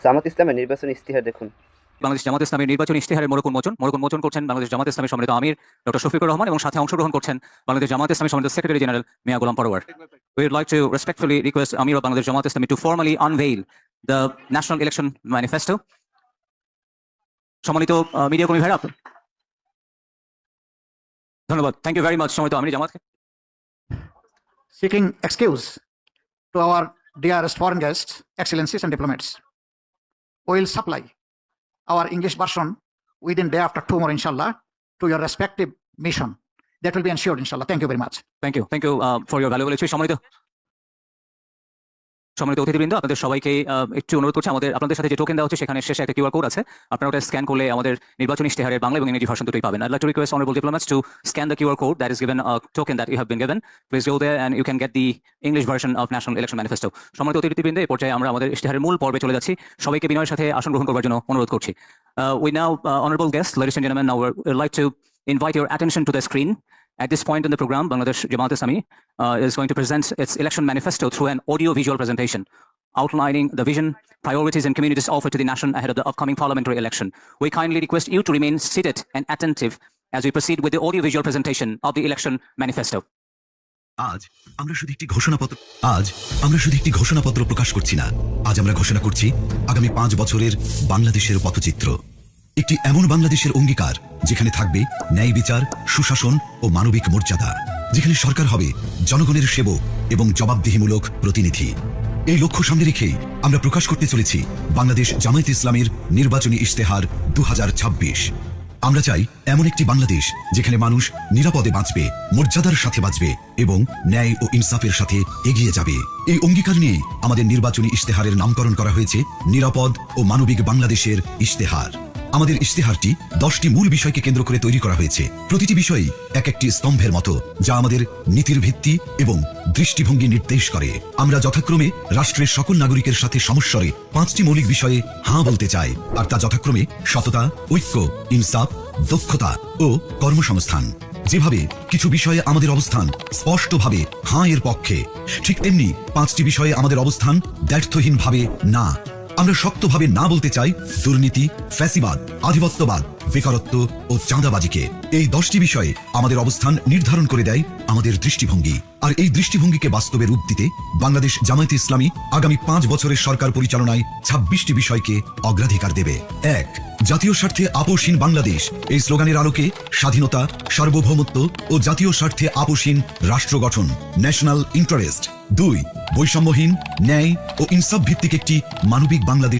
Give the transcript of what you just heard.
জামাত ইসলামের নির্বাচনী ইশতেহার দেখুন। বাংলাদেশ জামাত ইসলামের নির্বাচনী ইশতেহারের মোড়ক উন্মোচন করছেন বাংলাদেশ জামাত ইসলামের সম্মানিত আমির ডক্টর শফিকুর রহমান এবং সাথে অংশগ্রহণ করছেন বাংলাদেশ জামাত ইসলামের সম্মানিত secretary general Mia Golam Parwar. We would like to respectfully request Amir of Bangladesh Jamaat Islami to formally unveil the National Election Manifesto. সম্মানিত মিডিয়া কর্মী ভাইরা, ধন্যবাদ। থ্যাংক ইউ ভেরি মাচ সম্মানিত আমির জামাত। Seeking excuse to our dearest foreign guests, excellencies and diplomats, we will supply our English version within day after tomorrow, inshallah, to your respective mission. That will be ensured, inshallah. Thank you very much. Thank you for your valuable speech. সম্মানিত অতিথিবৃন্দ, আপনাদের সবাইকে একটু অনুরোধ করছি, আপনাদের সাথে যে টোকেন দেওয়া হচ্ছে সেখানে শেষে একটা কিউআর কোড আছে, আপনারা ওটা স্ক্যান করলে আমাদের নির্বাচনী ইশতেহারের বাংলা এবং ইংরেজি ভার্সন দুটোই পাবেন। I'd like to request honorable diplomats to scan the QR code that is given, a token that you have been given. Please go there and you can get the English version of National Election Manifesto. সম্মানিত অতিথিবৃন্দ, এই পর্যায়ে আমরা আমাদের ইশতেহারের মূল পর্বে চলে যাচ্ছি। সবাইকে বিনয়ের সাথে আসন গ্রহণ করবার জন্য অনুরোধ করছি। We now, honorable guests, ladies and gentlemen, now we'd like to invite your attention to the screen. At this point in the program, Bangladesh Jamaat Islami is going to present its election manifesto through an audio-visual presentation, outlining the vision, priorities and communities offered to the nation ahead of the upcoming parliamentary election. We kindly request you to remain seated and attentive as we proceed with the audio-visual presentation of the election manifesto. আজ আমরা শুধু একটি ঘোষণাপত্র প্রকাশ করছি না। আজ আমরা ঘোষণা করছি আগামী 5 বছরের বাংলাদেশের পথচিত্র। একটি এমন বাংলাদেশের অঙ্গীকার যেখানে থাকবে ন্যায় বিচার, সুশাসন ও মানবিক মর্যাদা, যেখানে সরকার হবে জনগণের সেবক এবং জবাবদিহিমূলক প্রতিনিধি। এই লক্ষ্য সামনে রেখে আমরা প্রকাশ করতে চলেছি বাংলাদেশ জামায়াত ইসলামীর নির্বাচনী ইশতেহার 2026। আমরা চাই এমন একটি বাংলাদেশ যেখানে মানুষ নিরাপদে বাঁচবে, মর্যাদার সাথে বাঁচবে এবং ন্যায় ও ইনসাফের সাথে এগিয়ে যাবে। এই অঙ্গীকার নিয়ে আমাদের নির্বাচনী ইশতেহারের নামকরণ করা হয়েছে নিরাপদ ও মানবিক বাংলাদেশের ইশতেহার। আমাদের ইশতেহারটি 10টি মূল বিষয়কে কেন্দ্র করে তৈরি করা হয়েছে। প্রতিটি বিষয়ই এক একটি স্তম্ভের মতো, যা আমাদের নীতির ভিত্তি এবং দৃষ্টিভঙ্গি নির্দেশ করে। আমরা যথাক্রমে রাষ্ট্রের সকল নাগরিকের সাথে সমস্বরে 5টি মৌলিক বিষয়ে হাঁ বলতে চাই, আর তা যথাক্রমে সততা, ঐক্য, ইনসাফ, দক্ষতা ও কর্মসংস্থান। যেভাবে কিছু বিষয়ে আমাদের অবস্থান স্পষ্টভাবে হাঁ এর পক্ষে, ঠিক তেমনি 5টি বিষয়ে আমাদের অবস্থান দ্ব্যর্থহীনভাবে না। আমরা শক্তভাবে না বলতে চাই দুর্নীতি, ফ্যাসিবাদ, আধিপত্যবাদ, বেকারত্ব ও চাঁদাবাজিকে। এই 10টি বিষয়ে আমাদের অবস্থান নির্ধারণ করে দেয় আমাদের দৃষ্টিভঙ্গি। আর এই দৃষ্টিভঙ্গিকে বাস্তবে রূপ দিতে বাংলাদেশ জামায়াত ইসলামী আগামী 5 বছরের সরকার পরিচালনায় 26টি বিষয়কে অগ্রাধিকার দেবে। 1. জাতীয় স্বার্থে আপোষহীন বাংলাদেশ। এই স্লোগানের আলোকে স্বাধীনতা, সার্বভৌমত্ব ও জাতীয় স্বার্থে আপোষহীন রাষ্ট্র গঠন, ন্যাশনাল ইন্টারেস্ট। 2. বৈষম্যহীন, ন্যায় ও ইনসাফ ভিত্তিক একটি মানবিক বাংলাদেশ।